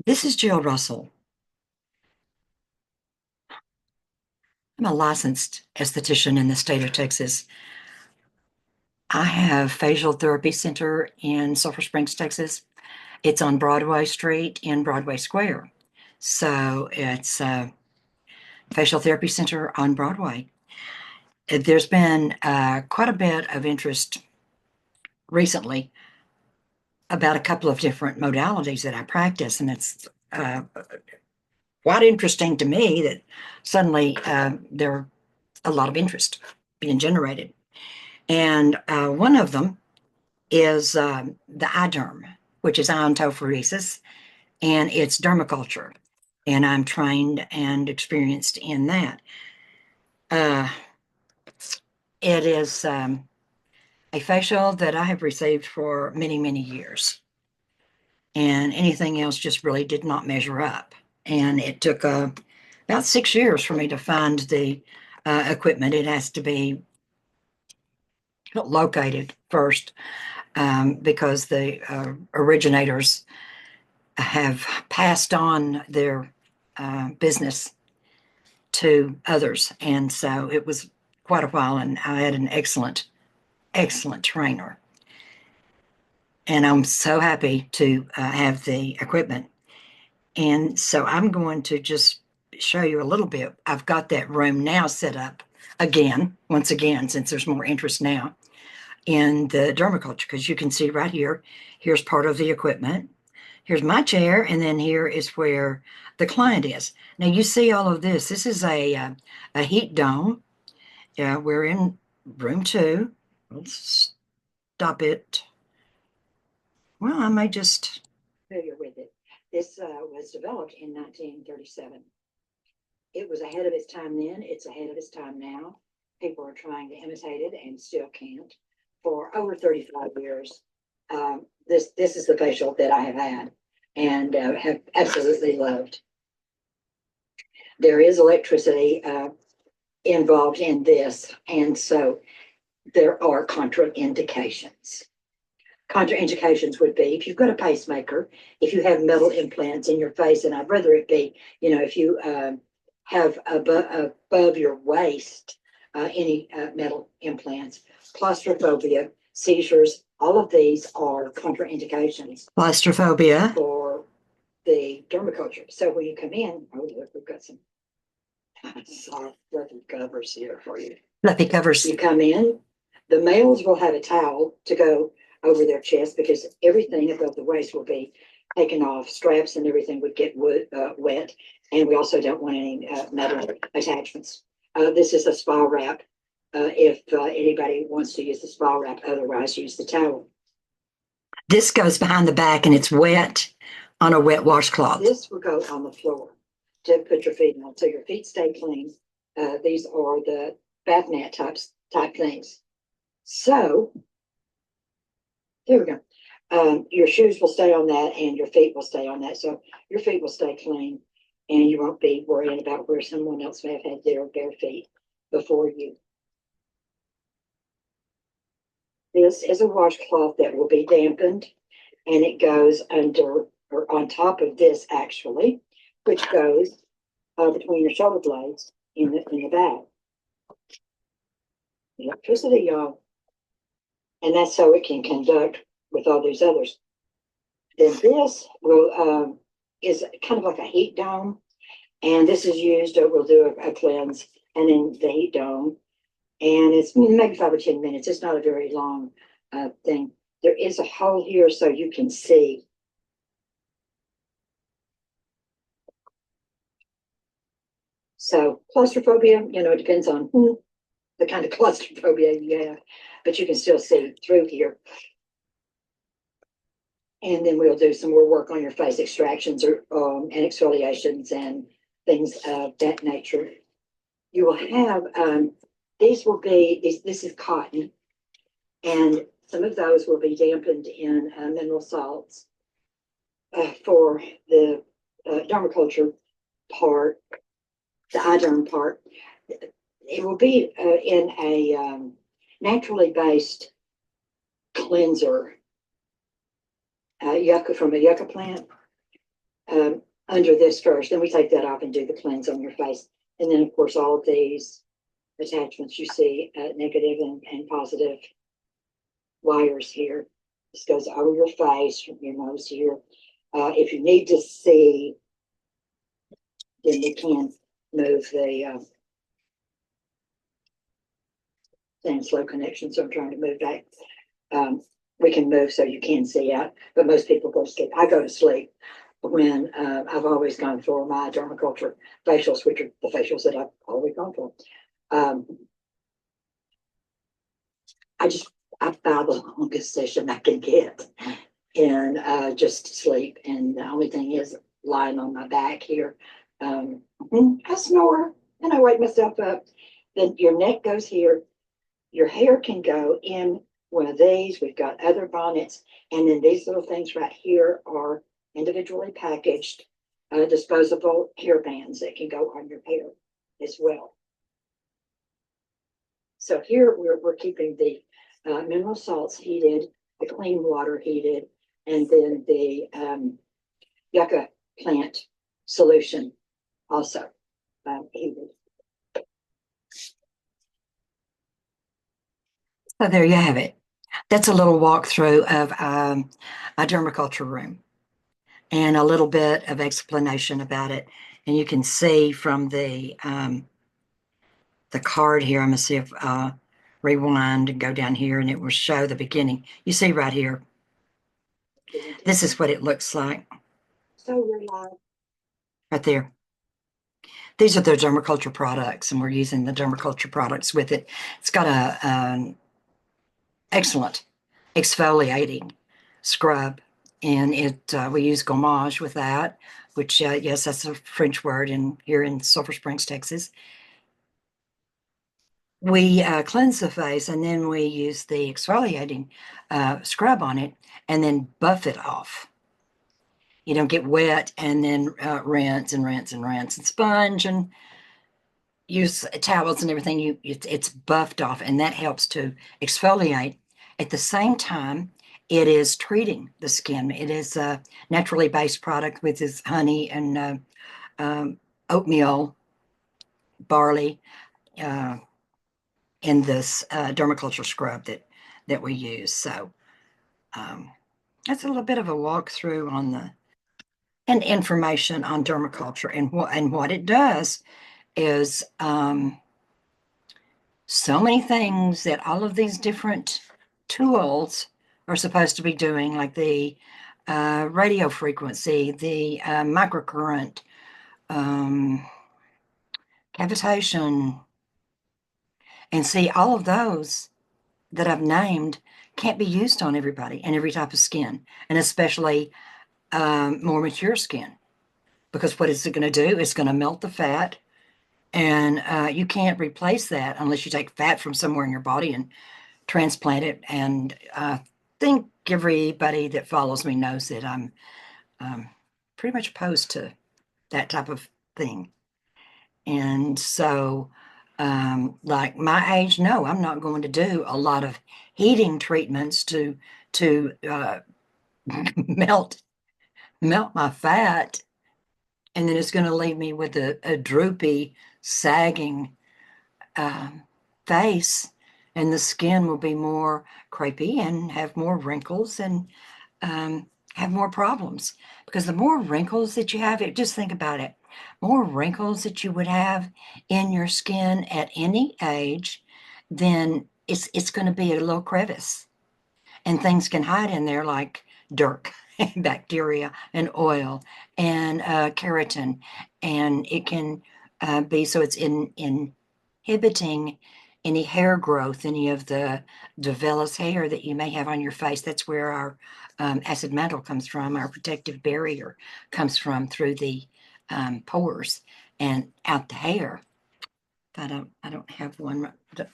This is Jill Russell. I'm a licensed esthetician in the state of Texas. I have facial therapy center in Sulphur Springs, Texas. It's on Broadway Street in Broadway Square. So it's a facial therapy center on Broadway. There's been quite a bit of interest recently about a couple of different modalities that I practice, and it's quite interesting to me that suddenly there a lot of interest being generated. And one of them is the iDerm, which is iontophoresis, and it's dermaculture. And I'm trained and experienced in that. Uh, it is a facial that I have received for many, many years. And anything else just really did not measure up. And it took about 6 years for me to find the equipment. It has to be located first because the originators have passed on their business to others. And so it was quite a while, and I had an excellent, excellent trainer. And I'm so happy to have the equipment. And so I'm going to just show you a little bit. I've got that room now set up again, once again, since there's more interest now in the dermaculture, because you can see right here, here's part of the equipment. Here's my chair, and then here is where the client is. Now you see all of this. This is a heat dome. Yeah, we're in room 2. Let's stop it. Well, I may just familiar with it. This was developed in 1937. It was ahead of its time then. It's ahead of its time now. People are trying to imitate it and still can't. For over 35 years, this is the facial that I have had and have absolutely loved. There is electricity involved in this, and so there are contraindications. Contraindications would be if you've got a pacemaker, if you have metal implants in your face, and I'd rather it be, if you have above your waist any metal implants, claustrophobia, seizures, all of these are contraindications. Claustrophobia. For the dermaculture. So when you come in, oh, look, we've got some soft, fluffy covers here for you. Fluffy covers. You come in, the males will have a towel to go over their chest because everything above the waist will be taken off. Straps and everything would get wet. And we also don't want any metal attachments. This is a spa wrap. If anybody wants to use the spa wrap, otherwise use the towel. This goes behind the back and it's wet on a wet washcloth. This will go on the floor to put your feet on, so your feet stay clean. These are the bath mat type things. So there we go. Your shoes will stay on that and your feet will stay on that. So your feet will stay clean and you won't be worrying about where someone else may have had their bare feet before you. This is a washcloth that will be dampened, and it goes under or on top of this actually, which goes between your shoulder blades in the back. Electricity, y'all. And that's so it can conduct with all these others. Then this will is kind of like a heat dome, and this is used. We'll do a cleanse, and then the heat dome, and it's maybe 5 or 10 minutes. It's not a very long thing. There is a hole here so you can see. So claustrophobia, it depends on the kind of claustrophobia you have, but you can still see through here. And then we'll do some more work on your face extractions or and exfoliations and things of that nature. You will have these will be this is cotton, and some of those will be dampened in mineral salts for the dermaculture part, the iDerm part. It will be in a naturally based cleanser, yucca from a yucca plant. under this first. Then we take that off and do the cleanse on your face. And then, of course, all of these attachments you see, negative and positive wires here. This goes over your face, your nose here. If you need to see, then we can move the same slow connection. So I'm trying to move back. We can move so you can see out, but most people go to sleep. I go to sleep when I've always gone for my Dermaculture facials, which are the facials that I've always gone for. I buy the longest session I can get and just sleep. And the only thing is lying on my back here. I snore and I wake myself up. Then your neck goes here. Your hair can go in one of these. We've got other bonnets. And then these little things right here are individually packaged disposable hair bands that can go on your hair as well. So here we're keeping the mineral salts heated, the clean water heated, and then the yucca plant solution also heated. So there you have it. That's a little walkthrough of a dermaculture room and a little bit of explanation about it. And you can see from the card here, I'm gonna see if rewind and go down here and it will show the beginning. You see right here, this is what it looks like. So right there. These are the dermaculture products, and we're using the dermaculture products with it. It's got an excellent exfoliating scrub, and we use gommage with that, which yes, that's a French word here in Sulphur Springs, Texas. We cleanse the face, and then we use the exfoliating scrub on it, and then buff it off. You don't get wet, and then rinse and rinse and rinse and sponge and use towels and everything. It's buffed off, and that helps to exfoliate. At the same time, it is treating the skin. It is a naturally based product with this honey and oatmeal, barley in this dermaculture scrub that we use. So that's a little bit of a walkthrough on and information on dermaculture, and what it does is so many things that all of these different tools are supposed to be doing, like the radio frequency, the microcurrent, cavitation, and see, all of those that I've named can't be used on everybody and every type of skin, and especially more mature skin, because what is it going to do? It's going to melt the fat, and you can't replace that unless you take fat from somewhere in your body and transplant it. And I think everybody that follows me knows that I'm pretty much opposed to that type of thing. And so, like my age, no, I'm not going to do a lot of heating treatments to melt my fat, and then it's going to leave me with a droopy, sagging face, and the skin will be more crepey and have more wrinkles and have more problems. Because the more wrinkles that you have, just think about it, more wrinkles that you would have in your skin at any age, then it's going to be a little crevice, and things can hide in there like dirt, bacteria, and oil, and keratin, and it can be, so it's inhibiting any hair growth, any of the vellus hair that you may have on your face. That's where our acid mantle comes from. Our protective barrier comes from through the pores and out the hair. I don't have one. I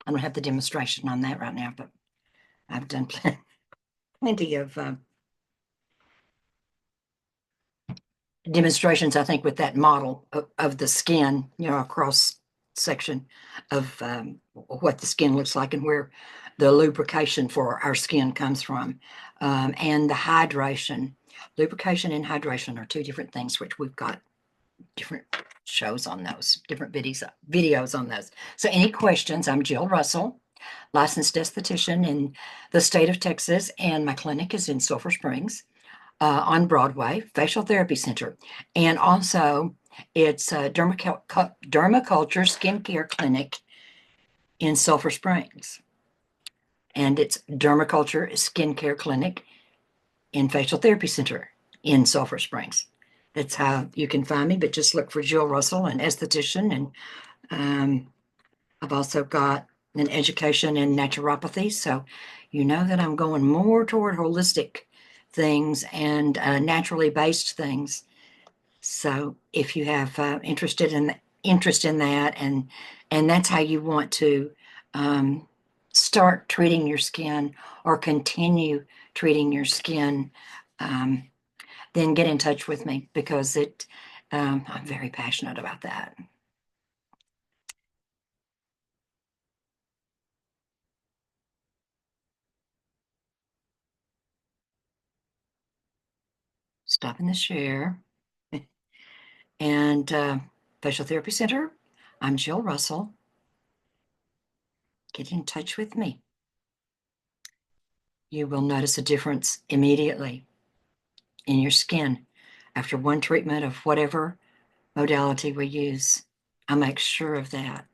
don't have the demonstration on that right now, but I've done plenty of demonstrations, I think, with that model of the skin, a cross section of what the skin looks like and where the lubrication for our skin comes from, and the hydration. Lubrication and hydration are two different things, which we've got different shows on those, different videos on those. So any questions, I'm Jill Russell, licensed esthetician in the state of Texas, and my clinic is in Sulphur Springs on Broadway, Facial Therapy Center. And also it's a Dermaculture Skincare Clinic in Sulphur Springs. And it's Dermaculture Skincare Clinic in Facial Therapy Center in Sulphur Springs. That's how you can find me, but just look for Jill Russell, an esthetician. And I've also got an education in naturopathy. So you know that I'm going more toward holistic things and naturally based things. So if you have interest in that, and that's how you want to start treating your skin or continue treating your skin, then get in touch with me, because I'm very passionate about that. Stopping the share. And Facial Therapy Center, I'm Jill Russell. Get in touch with me. You will notice a difference immediately in your skin after one treatment of whatever modality we use. I make sure of that.